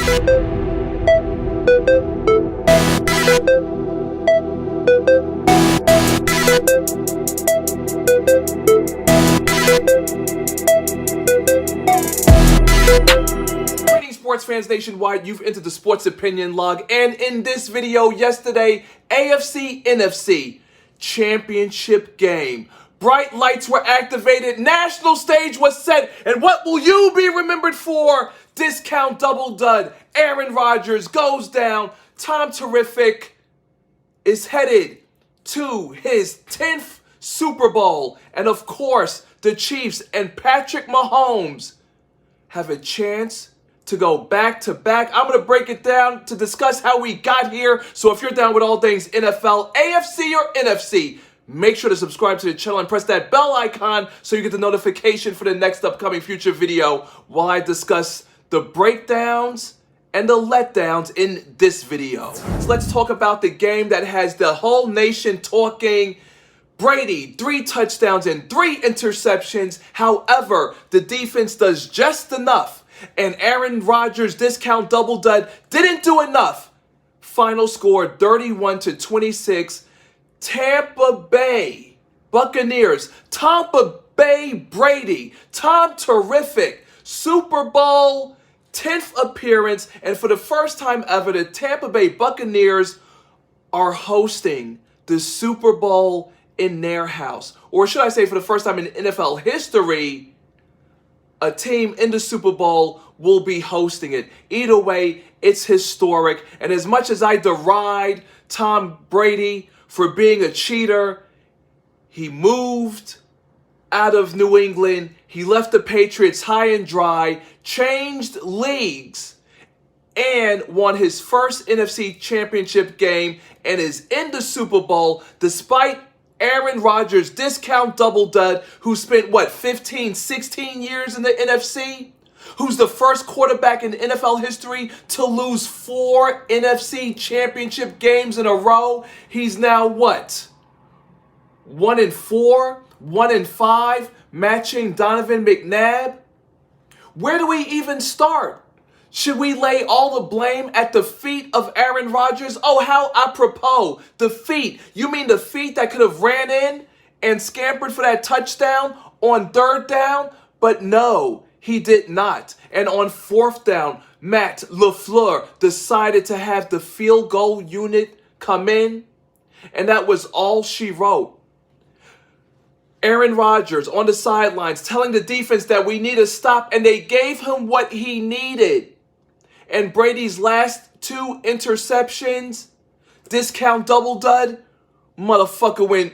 Sports fans nationwide, you've entered the Sports Opinion Log, and in this video yesterday, AFC NFC Championship game. Bright lights were activated, national stage was set, and what will you be remembered for? Discount double dud. Aaron Rodgers goes down. Tom Terrific is headed to his 10th Super Bowl, and of course, the Chiefs and Patrick Mahomes have a chance to go back to back. I'm going to break it down to discuss how we got here. So if you're down with all things NFL, AFC or NFC, make sure to subscribe to the channel and press that bell icon so you get the notification for the next upcoming future video while I discuss the breakdowns and the letdowns in this video. So let's talk about the game that has the whole nation talking. Brady, 3 touchdowns and 3 interceptions. However, the defense does just enough. And Aaron Rodgers' discount double dud didn't do enough. Final score 31-26. Tampa Bay Buccaneers. Tampa Bay Brady. Tom Terrific. Super Bowl 10th appearance. And for the first time ever, the Tampa Bay Buccaneers are hosting the Super Bowl in their house. Or should I say, for the first time in NFL history, a team in the Super Bowl will be hosting it. Either way, it's historic. And as much as I deride Tom Brady for being a cheater, he moved out of New England. He left the Patriots high and dry, changed leagues, and won his first NFC Championship game and is in the Super Bowl despite Aaron Rodgers' discount double dud, who spent, 15, 16 years in the NFC? Who's the first quarterback in NFL history to lose 4 NFC Championship games in a row? He's now 1-4, 1-5, matching Donovan McNabb? Where do we even start? Should we lay all the blame at the feet of Aaron Rodgers? Oh, how apropos. The feet. You mean the feet that could have ran in and scampered for that touchdown on 3rd down? But no, he did not. And on 4th down, Matt LaFleur decided to have the field goal unit come in. And that was all she wrote. Aaron Rodgers on the sidelines telling the defense that we need to stop, and they gave him what he needed. And Brady's last 2 interceptions, discount double dud, motherfucker went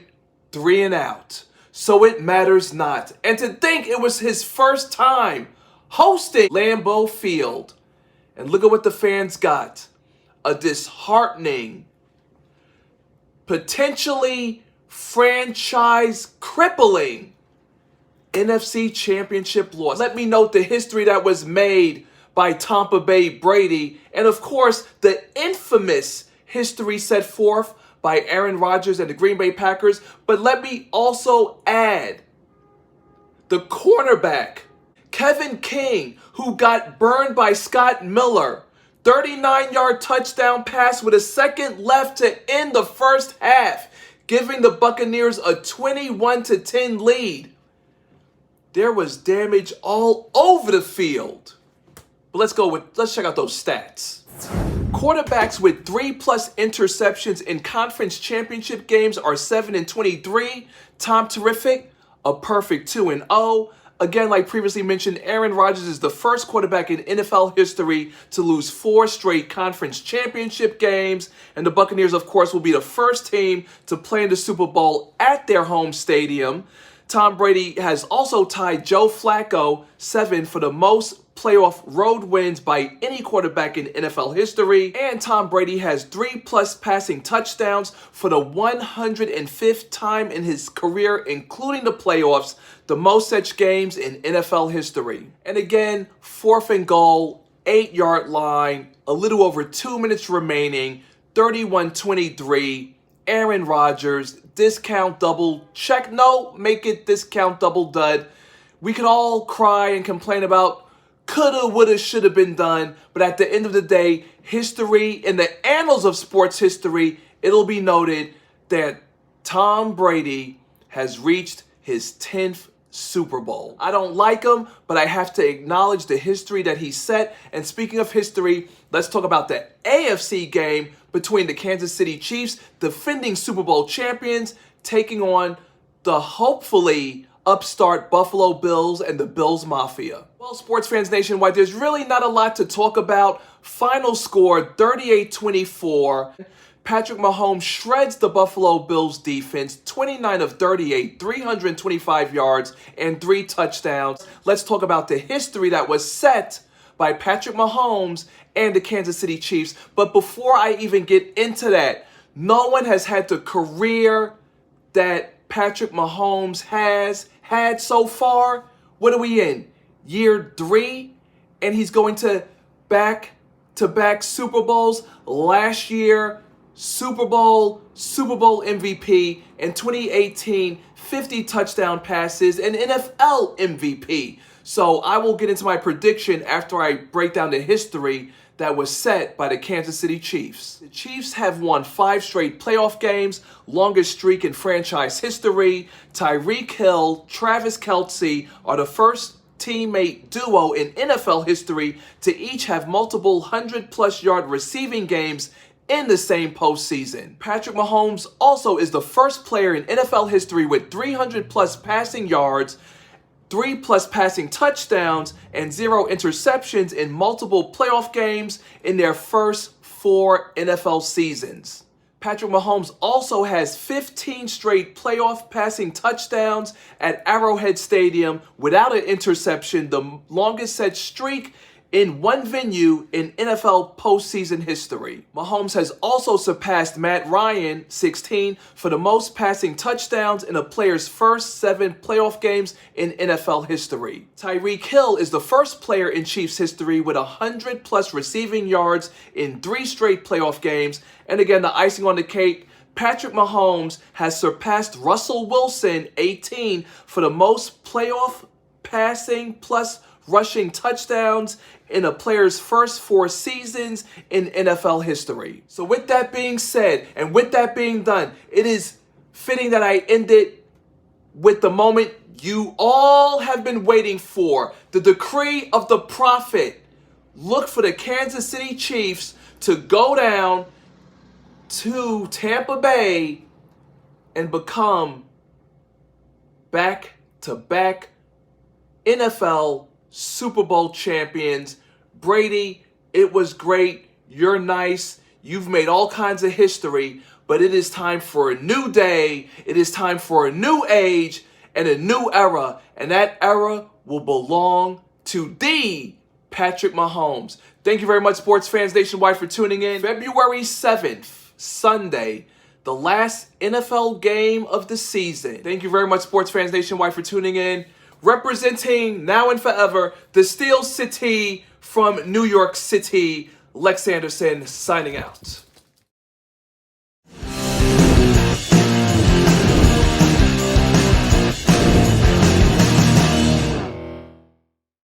3 and out. So it matters not. And to think it was his first time hosting Lambeau Field. And look at what the fans got. A disheartening, potentially franchise crippling NFC Championship loss. Let me note the history that was made by Tampa Bay Brady, and of course, the infamous history set forth by Aaron Rodgers and the Green Bay Packers. But let me also add the cornerback, Kevin King, who got burned by Scott Miller. 39-yard touchdown pass with a second left to end the first half, giving the Buccaneers a 21-10 lead. There was damage all over the field. But let's check out those stats. Quarterbacks with 3+ interceptions in conference championship games are 7-23. Tom Terrific, a perfect 2-0. Again, like previously mentioned, Aaron Rodgers is the first quarterback in NFL history to lose 4 straight conference championship games. And the Buccaneers, of course, will be the first team to play in the Super Bowl at their home stadium. Tom Brady has also tied Joe Flacco 7 for the most playoff road wins by any quarterback in NFL history. And Tom Brady has 3+ passing touchdowns for the 105th time in his career, including the playoffs, the most such games in NFL history. And again, 4th and goal, 8-yard line, a little over 2 minutes remaining, 31-23. Aaron Rodgers, discount double check. No, make it discount double dud. We could all cry and complain about coulda, woulda, shoulda been done. But at the end of the day, history, in the annals of sports history, it'll be noted that Tom Brady has reached his 10th Super Bowl. I don't like him, but I have to acknowledge the history that he set. And speaking of history, let's talk about the AFC game between the Kansas City Chiefs, defending Super Bowl champions, taking on the hopefully upstart Buffalo Bills and the Bills Mafia. Well, sports fans nationwide, there's really not a lot to talk about. Final score, 38-24. Patrick Mahomes shreds the Buffalo Bills defense, 29 of 38, 325 yards, and 3 touchdowns. Let's talk about the history that was set by Patrick Mahomes and the Kansas City Chiefs. But before I even get into that, no one has had the career that Patrick Mahomes has had so far. What are we in? Year 3? And he's going to back-to-back Super Bowls. Last year, Super Bowl MVP. In 2018, 50 touchdown passes, and NFL MVP. So I will get into my prediction after I break down the history that was set by the Kansas City Chiefs. The Chiefs have won 5 straight playoff games, longest streak in franchise history. Tyreek Hill, Travis Kelce are the first teammate duo in NFL history to each have multiple 100-plus yard receiving games in the same postseason. Patrick Mahomes also is the first player in NFL history with 300-plus passing yards, 3+ passing touchdowns, and 0 interceptions in multiple playoff games in their first 4 NFL seasons. Patrick Mahomes also has 15 straight playoff passing touchdowns at Arrowhead Stadium without an interception, the longest set streak in one venue in NFL postseason history. Mahomes has also surpassed Matt Ryan, 16, for the most passing touchdowns in a player's first 7 playoff games in NFL history. Tyreek Hill is the first player in Chiefs history with 100-plus receiving yards in 3 straight playoff games. And again, the icing on the cake, Patrick Mahomes has surpassed Russell Wilson, 18, for the most playoff passing plus rushing touchdowns in a player's first 4 seasons in NFL history. So with that being said, and with that being done, it is fitting that I end it with the moment you all have been waiting for, the decree of the prophet. Look for the Kansas City Chiefs to go down to Tampa Bay and become back-to-back NFL Super Bowl champions. Brady, it was great. You're nice. You've made all kinds of history, but it is time for a new day. It is time for a new age and a new era, and that era will belong to the Patrick Mahomes. Thank you very much, sports fans nationwide, for tuning in. February 7th, Sunday, the last NFL game of the season. Thank you very much, sports fans nationwide, for tuning in. Representing now and forever the Steel City from New York City, Lex Anderson signing out.